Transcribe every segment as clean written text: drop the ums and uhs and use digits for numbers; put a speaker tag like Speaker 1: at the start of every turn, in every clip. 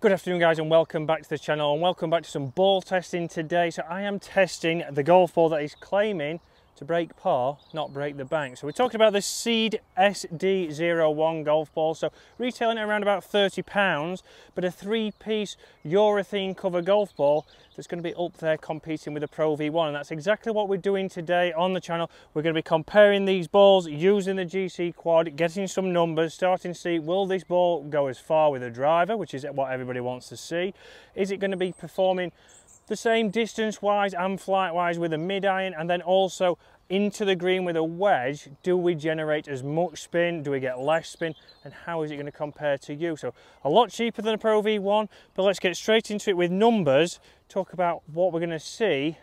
Speaker 1: Good afternoon guys, and welcome back to the channel, and welcome back to some ball testing today. So I am testing the golf ball that is claiming to break par, not break the bank. So we're talking about the Seed SD01 golf ball. So retailing at around about £30, but a three-piece urethane cover golf ball that's going to be up there competing with the Pro V1. And that's exactly what we're doing today on the channel. We're going to be comparing these balls using the GC Quad, getting some numbers, starting to see, will this ball go as far with a driver, which is what everybody wants to see? Is it going to be performing the same distance wise and flight wise with a mid iron, and then also into the green with a wedge? Do we generate as much spin? Do we get less spin? And how is it going to compare to you? So a lot cheaper than a Pro V1, but let's get straight into it with numbers, talk about what we're going to see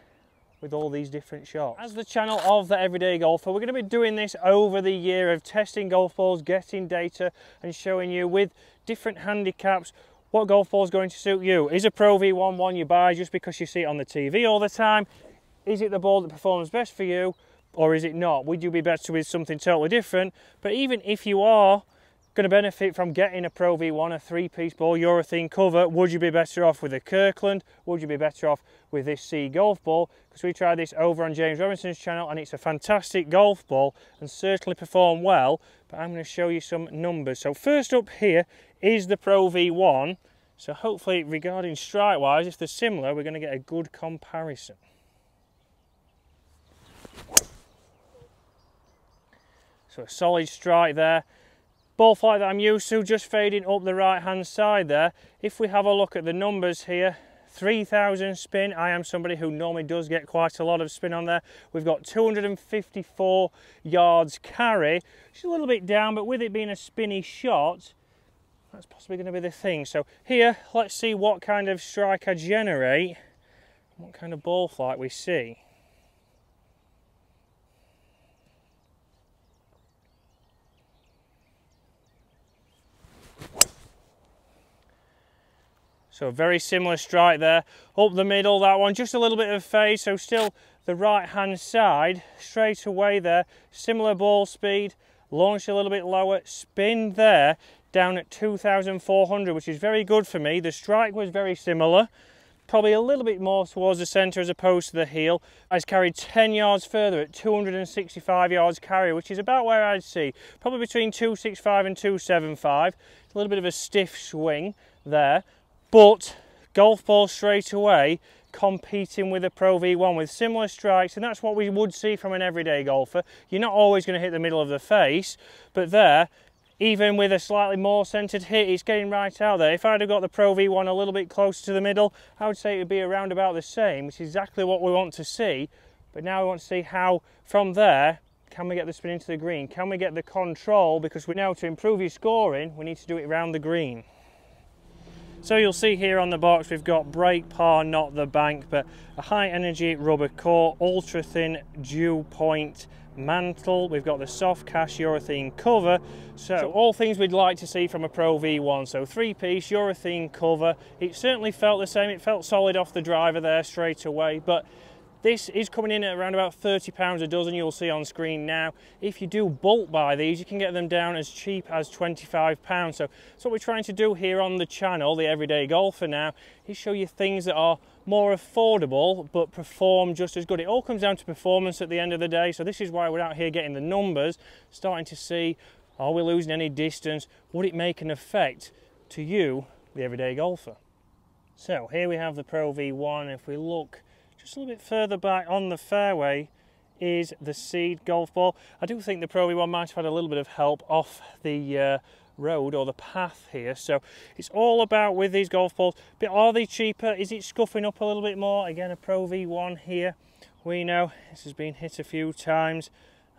Speaker 1: with all these different shots. As the channel of the Everyday Golfer, we're going to be doing this over the year of testing golf balls, getting data and showing you with different handicaps what golf ball is going to suit you. Is a Pro V1 one you buy just because you see it on the TV all the time? Is it the ball that performs best for you, or is it not? Would you be better with something totally different? But even if you are going to benefit from getting a Pro V1, a three-piece ball, urethane cover, would you be better off with a Kirkland? Would you be better off with this Seed golf ball? Because we tried this over on James Robinson's channel and it's a fantastic golf ball and certainly performed well, but I'm going to show you some numbers. So first up here is the Pro V1. So hopefully, regarding strike wise, if they're similar, we're going to get a good comparison. So a solid strike there. Ball flight that I'm used to, just fading up the right hand side there. If we have a look at the numbers here, 3,000 spin. I am somebody who normally does get quite a lot of spin on there. We've got 254 yards carry, which is a little bit down, but with it being a spinny shot, that's possibly going to be the thing. So here, let's see what kind of strike I generate, what kind of ball flight we see. So a very similar strike there, up the middle, that one, just a little bit of fade, so still the right hand side, straight away there, similar ball speed, launch a little bit lower, spin there, down at 2,400, which is very good for me. The strike was very similar, probably a little bit more towards the centre as opposed to the heel. I was carried 10 yards further at 265 yards carry, which is about where I'd see, probably between 265 and 275. A little bit of a stiff swing there. But golf ball straight away competing with a Pro V1 with similar strikes, and that's what we would see from an everyday golfer. You're not always going to hit the middle of the face, but there, even with a slightly more centered hit, it's getting right out there. If I'd have got the Pro V1 a little bit closer to the middle, I would say it would be around about the same, which is exactly what we want to see. But now we want to see how from there, can we get the spin into the green? Can we get the control? Because we know to improve your scoring, we need to do it around the green. So you'll see here on the box we've got break par, not the bank, but a high energy rubber core, ultra thin dew point mantle. We've got the soft cast urethane cover. So all things we'd like to see from a Pro V1. So three-piece urethane cover. It certainly felt the same. It felt solid off the driver there straight away, but this is coming in at around about £30 a dozen, you'll see on screen now. If you do bulk buy these, you can get them down as cheap as £25. So what we're trying to do here on the channel, the Everyday Golfer now, is show you things that are more affordable but perform just as good. It all comes down to performance at the end of the day, so this is why we're out here getting the numbers, starting to see, are we losing any distance? Would it make an effect to you, the Everyday Golfer? So here we have the Pro V1. If we look just a little bit further back on the fairway is the Seed golf ball. I do think the Pro V1 might have had a little bit of help off the road or the path here. So it's all about with these golf balls. But are they cheaper? Is it scuffing up a little bit more? Again, a Pro V1 here. We know this has been hit a few times.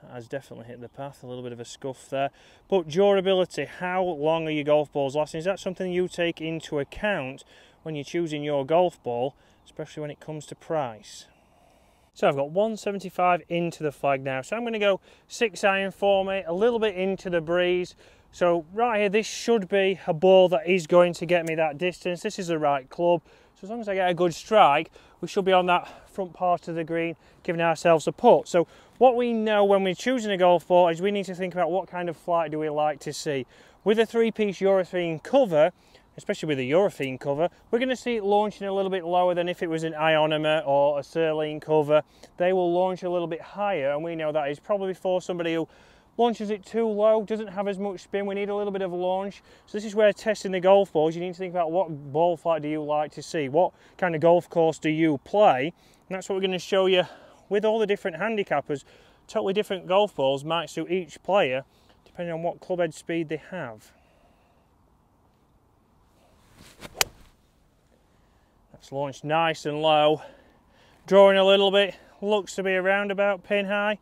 Speaker 1: That has definitely hit the path, a little bit of a scuff there. But durability, how long are your golf balls lasting? Is that something you take into account when you're choosing your golf ball, especially when it comes to price? So I've got 175 into the flag now, so I'm going to go 6 iron for me, a little bit into the breeze. So right here, this should be a ball that is going to get me that distance. This is the right club, so as long as I get a good strike, we should be on that front part of the green, giving ourselves a putt. So what we know when we're choosing a golf ball is we need to think about what kind of flight do we like to see. With a three-piece urethane cover, especially with the urethane cover, we're going to see it launching a little bit lower than if it was an ionomer or a Surlene cover. They will launch a little bit higher, and we know that is probably for somebody who launches it too low, doesn't have as much spin. We need a little bit of launch. So this is where testing the golf balls, you need to think about what ball flight do you like to see, what kind of golf course do you play, and that's what we're going to show you with all the different handicappers. Totally different golf balls might suit each player depending on what club head speed they have. That's launched nice and low, drawing a little bit, looks to be around about pin high.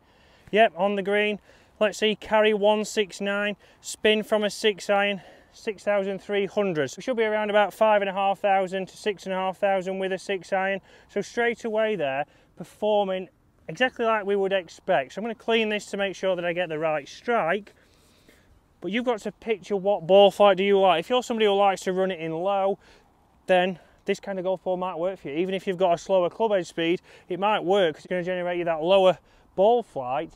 Speaker 1: Yep, on the green. Let's see, carry 169, spin from a 6 iron, 6,300. We should be around about 5,500 to 6,500 with a 6 iron. So straight away there, performing exactly like we would expect. So I'm going to clean this to make sure that I get the right strike. But you've got to picture what ball flight do you like. If you're somebody who likes to run it in low, then this kind of golf ball might work for you. Even if you've got a slower club head speed, it might work because it's going to generate you that lower ball flight,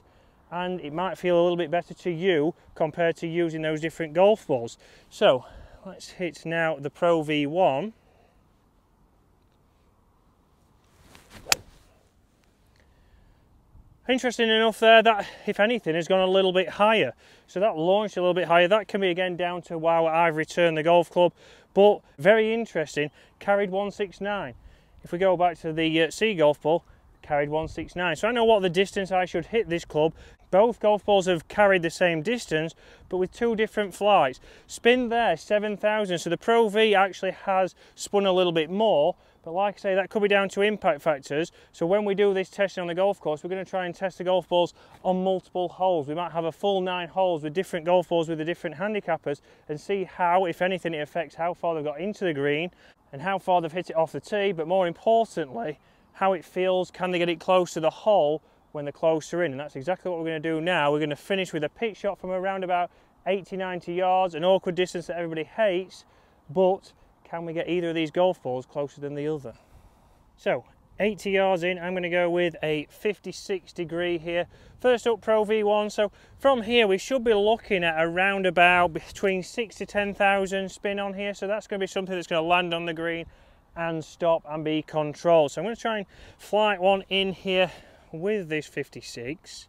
Speaker 1: and it might feel a little bit better to you compared to using those different golf balls. So let's hit now the Pro V1. Interesting enough there, that if anything has gone a little bit higher. So that launched a little bit higher. That can be again down to how I've returned the golf club, but very interesting, carried 169. If we go back to the C golf ball, carried 169. So I know what the distance I should hit this club. Both golf balls have carried the same distance, but with two different flights. Spin there, 7,000. So the Pro V actually has spun a little bit more, but like I say, that could be down to impact factors. So when we do this testing on the golf course, we're going to try and test the golf balls on multiple holes. We might have a full 9 holes with different golf balls with the different handicappers and see how, if anything, it affects how far they've got into the green and how far they've hit it off the tee, but more importantly, how it feels, can they get it close to the hole when they're closer in. And that's exactly what we're going to do now. We're going to finish with a pitch shot from around about 80-90 yards, an awkward distance that everybody hates, but can we get either of these golf balls closer than the other? So 80 yards in, I'm going to go with a 56 degree here. First up, Pro V1. So from here we should be looking at around about between 6,000 to 10,000 spin on here. So that's going to be something that's going to land on the green and stop and be controlled. So I'm going to try and flight one in here with this 56.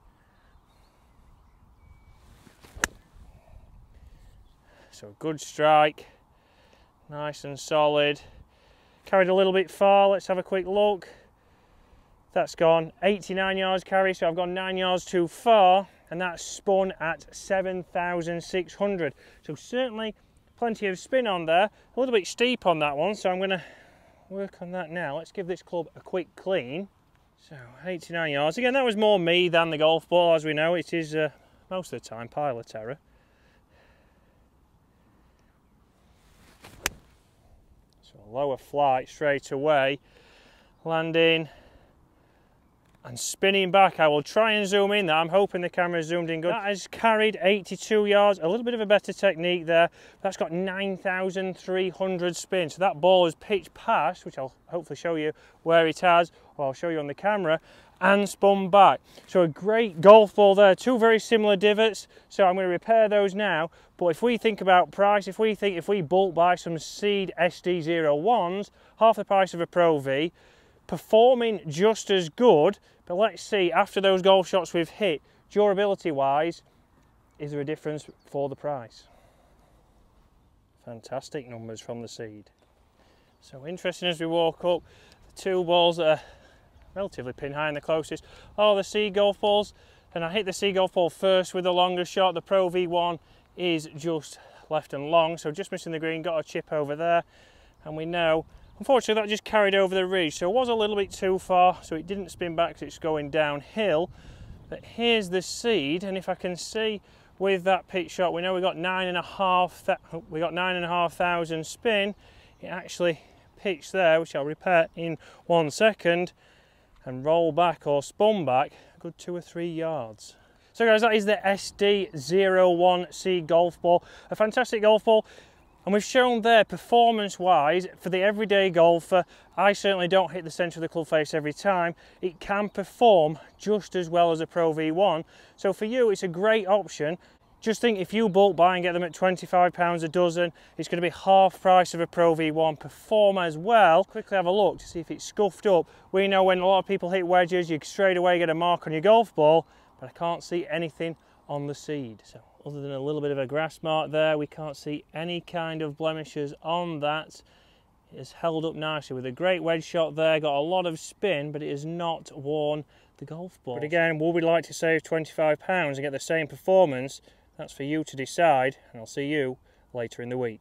Speaker 1: So good strike, nice and solid. Carried a little bit far, let's have a quick look. That's gone 89 yards carry, so I've gone 9 yards too far, and that's spun at 7,600. So certainly plenty of spin on there, a little bit steep on that one, so I'm going to work on that now. Let's give this club a quick clean. So 89 yards, again that was more me than the golf ball, as we know it is most of the time pilot error. So a lower flight straight away, landing and spinning back. I will try and zoom in there. I'm hoping the camera is zoomed in good. That has carried 82 yards, a little bit of a better technique there. That's got 9,300 spin. So that ball has pitched past, which I'll hopefully show you where it has, or I'll show you on the camera, and spun back. So a great golf ball there, two very similar divots. So I'm going to repair those now. But if we think about price, if we bulk buy some Seed SD01s, half the price of a Pro V, performing just as good, but let's see, after those golf shots we've hit, durability wise, is there a difference for the price? Fantastic numbers from the Seed. So interesting as we walk up, the two balls that are relatively pin high and the closest are the Seed golf balls, and I hit the Seed golf ball first with the longer shot. The Pro V1 is just left and long, so just missing the green, got a chip over there, and we know unfortunately that just carried over the ridge, so it was a little bit too far, so it didn't spin back because it's going downhill. But here's the Seed, and if I can see with that pitch shot, we know we got 9,500 spin. It actually pitched there, which I'll repair in 1 second, and roll back or spun back a good 2 or 3 yards. So guys, that is the SD01 Seed golf ball, a fantastic golf ball. And we've shown there, performance-wise, for the everyday golfer, I certainly don't hit the centre of the club face every time. It can perform just as well as a Pro V1. So for you, it's a great option. Just think, if you bulk buy and get them at £25 a dozen, it's going to be half price of a Pro V1 Performer as well. Quickly have a look to see if it's scuffed up. We know when a lot of people hit wedges, you straight away get a mark on your golf ball, but I can't see anything on the seed. So other than a little bit of a grass mark there, we can't see any kind of blemishes on that. It has held up nicely with a great wedge shot there, got a lot of spin, but it has not worn the golf ball. But again, would we like to save £25 and get the same performance? That's for you to decide, and I'll see you later in the week.